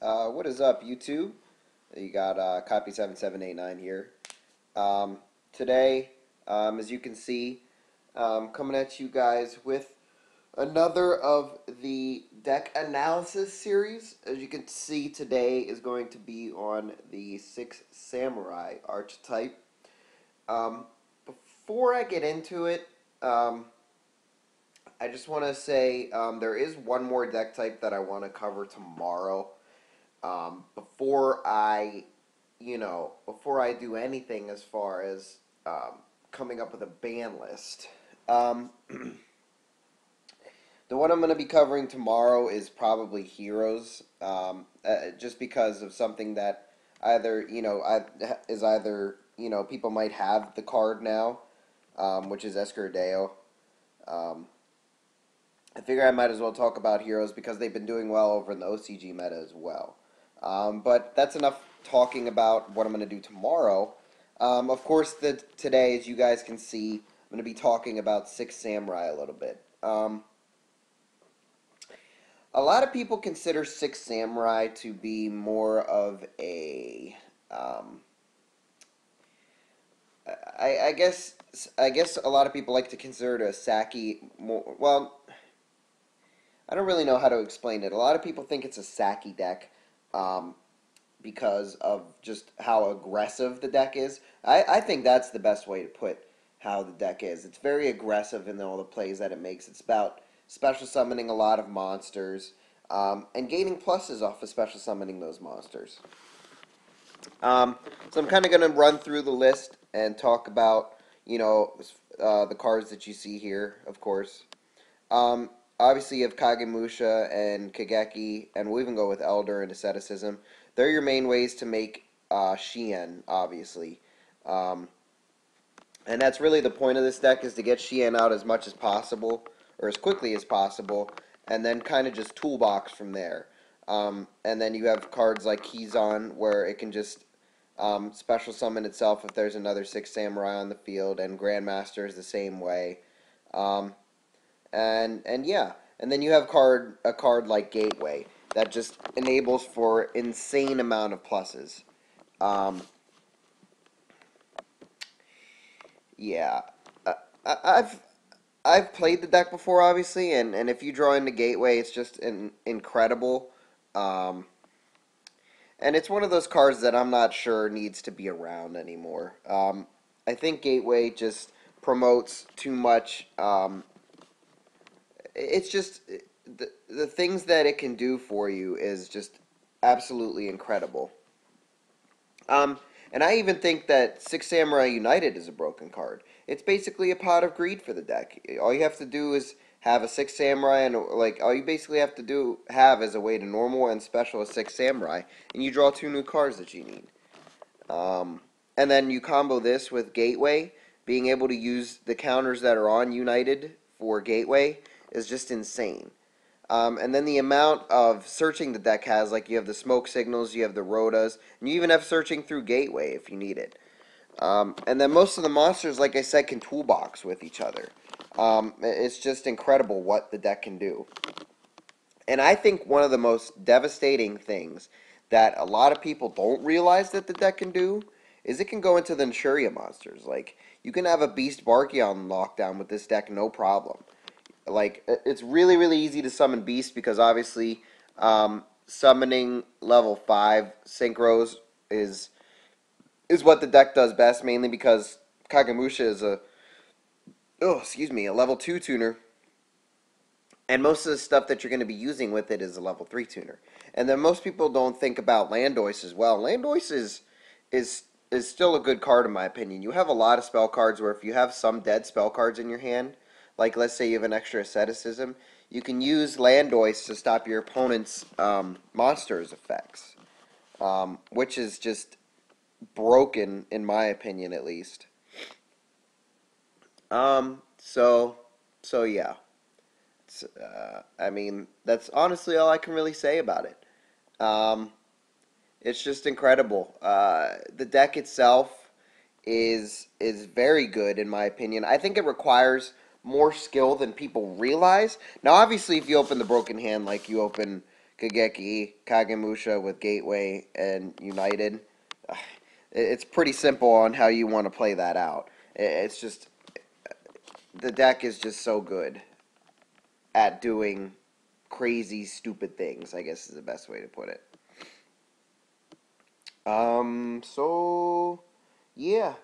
What is up, YouTube? You got Copy7789 here. Today, as you can see, coming at you guys with another of the deck analysis series. As you can see, today is going to be on the Six Samurai Archetype. Before I get into it, I just want to say there is one more deck type that I want to cover tomorrow. Before I do anything as far as coming up with a ban list. The one I'm going to be covering tomorrow is probably Heroes, just because of something that people might have the card now, which is Escudero. I figure I might as well talk about Heroes because they've been doing well over in the OCG meta as well. But that's enough talking about what I'm going to do tomorrow. Of course, today, as you guys can see, I'm going to be talking about Six Samurai a little bit. A lot of people consider Six Samurai to be more of a, I guess a lot of people like to consider it a Saki. Well, I don't really know how to explain it. A lot of people think it's a Saki deck because of just how aggressive the deck is. I think that's the best way to put how the deck is. It's very aggressive in all the plays that it makes. It's about special summoning a lot of monsters and gaining pluses off of special summoning those monsters. So I'm kind of going to run through the list and talk about, the cards that you see here, of course. Obviously, you have Kagemusha and Kageki, and we'll even go with Elder and Asceticism. They're your main ways to make Shien, obviously. And that's really the point of this deck, is to get Shien out as much as possible, or as quickly as possible, and then kind of just toolbox from there. And then you have cards like Kizan, where it can just special summon itself if there's another Six Samurai on the field, and Grandmaster is the same way. And then you have a card like Gateway that just enables for insane amount of pluses. I've played the deck before, obviously, and if you draw into Gateway, it's just incredible. And it's one of those cards that I'm not sure needs to be around anymore. I think Gateway just promotes too much. It's just the things that it can do for you is just absolutely incredible. And I even think that Six Samurai United is a broken card. It's basically a pot of greed for the deck. All you have to do is have a Six Samurai, and all you basically have to have is a way to normal and special a Six Samurai, and you draw 2 new cards that you need. And then you combo this with Gateway. Being able to use the counters that are on United for Gateway is just insane. And then the amount of searching the deck has, like you have the smoke signals, you have the rotas, and you even have searching through Gateway if you need it. And then most of the monsters, like I said, can toolbox with each other. It's just incredible what the deck can do. And I think one of the most devastating things that a lot of people don't realize that the deck can do is it can go into the Nishuria monsters. Like, you can have a Beast Barkia on lockdown with this deck, no problem. Like, it's really, really easy to summon Beast because obviously summoning level 5 synchros is what the deck does best, mainly because Kagemusha is a level 2 tuner. And most of the stuff that you're going to be using with it is a level 3 tuner. And then most people don't think about Landois as well. Landois is still a good card in my opinion. You have a lot of spell cards where if you have some dead spell cards in your hand, like let's say you have an extra Asceticism, you can use Landois to stop your opponent's monsters' effects, which is just broken in my opinion, at least. So yeah. I mean, that's honestly all I can really say about it. It's just incredible. The deck itself is very good in my opinion. I think it requires more skill than people realize. Now, obviously, if you open the broken hand like you open Kageki, Kagemusha with Gateway and United. It's pretty simple on how you want to play that out. It's just the deck is just so good at doing crazy, stupid things, I guess is the best way to put it. So, yeah.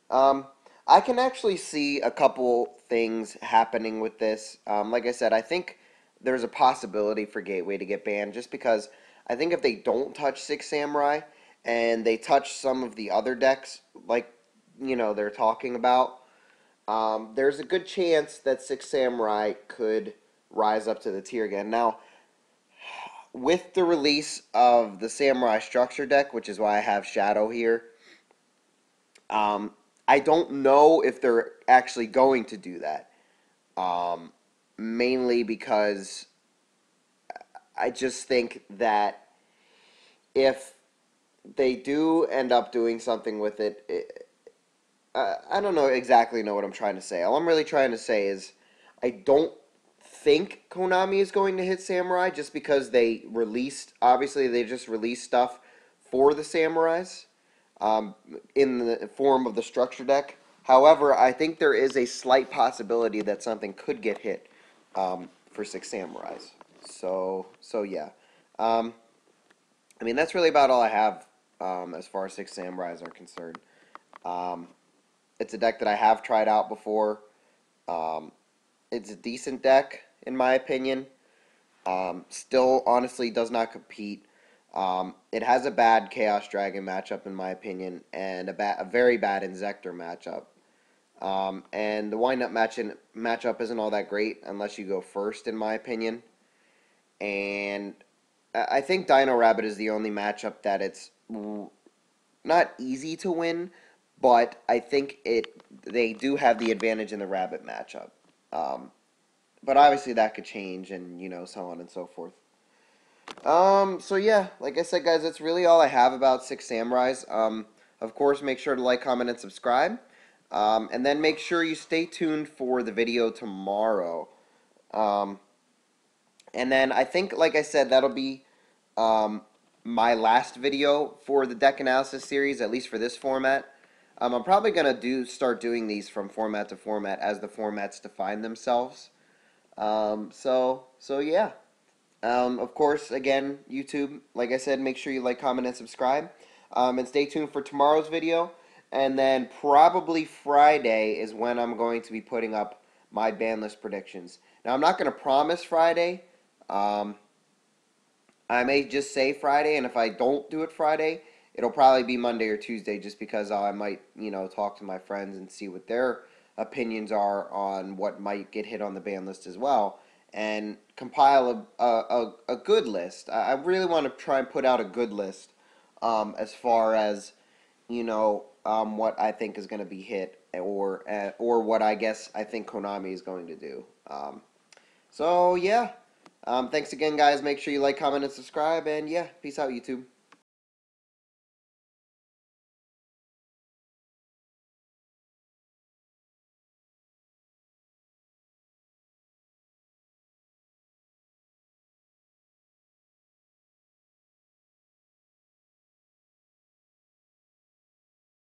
Um, I can actually see a couple things happening with this. Like I said, I think there's a possibility for Gateway to get banned just because I think if they don't touch Six Samurai and they touch some of the other decks, like, they're talking about, there's a good chance that Six Samurai could rise up to the tier again. Now, with the release of the Samurai Structure deck, which is why I have Shadow here, um, I don't know if they're actually going to do that. Mainly because I just think that if they do end up doing something with it, I don't know what I'm trying to say. All I'm really trying to say is I don't think Konami is going to hit Samurai just because obviously they just released stuff for the Samurais in the form of the structure deck. However, I think there is a slight possibility that something could get hit for Six Samurais. So yeah. Um, I mean, that's really about all I have as far as Six Samurais are concerned. Um, it's a deck that I have tried out before. Um, it's a decent deck, in my opinion. Still, honestly, does not compete. It has a bad Chaos Dragon matchup, in my opinion, and a very bad Inzektor matchup. And the wind-up matchup isn't all that great unless you go first, in my opinion. And I think Dino Rabbit is the only matchup that it's not easy to win, but I think they do have the advantage in the Rabbit matchup. Um, but obviously that could change, and so on and so forth. So yeah, like I said, guys, that's really all I have about Six Samurais. Of course, make sure to like, comment, and subscribe. And then make sure you stay tuned for the video tomorrow. Um, and then I think, like I said, that'll be um, my last video for the deck analysis series, at least for this format. I'm probably gonna start doing these from format to format as the formats define themselves. So yeah. Of course, again, YouTube, like I said, make sure you like, comment, and subscribe. And stay tuned for tomorrow's video. And then probably Friday is when I'm going to be putting up my ban list predictions. Now, I'm not going to promise Friday. Um, I may just say Friday, and if I don't do it Friday, it'll probably be Monday or Tuesday just because I might, talk to my friends and see what their opinions are on what might get hit on the ban list as well and compile a good list. I really want to try and put out a good list as far as, what I think is going to be hit or what I guess I think Konami is going to do. So, yeah. Thanks again, guys. Make sure you like, comment, and subscribe. And, yeah, peace out, YouTube.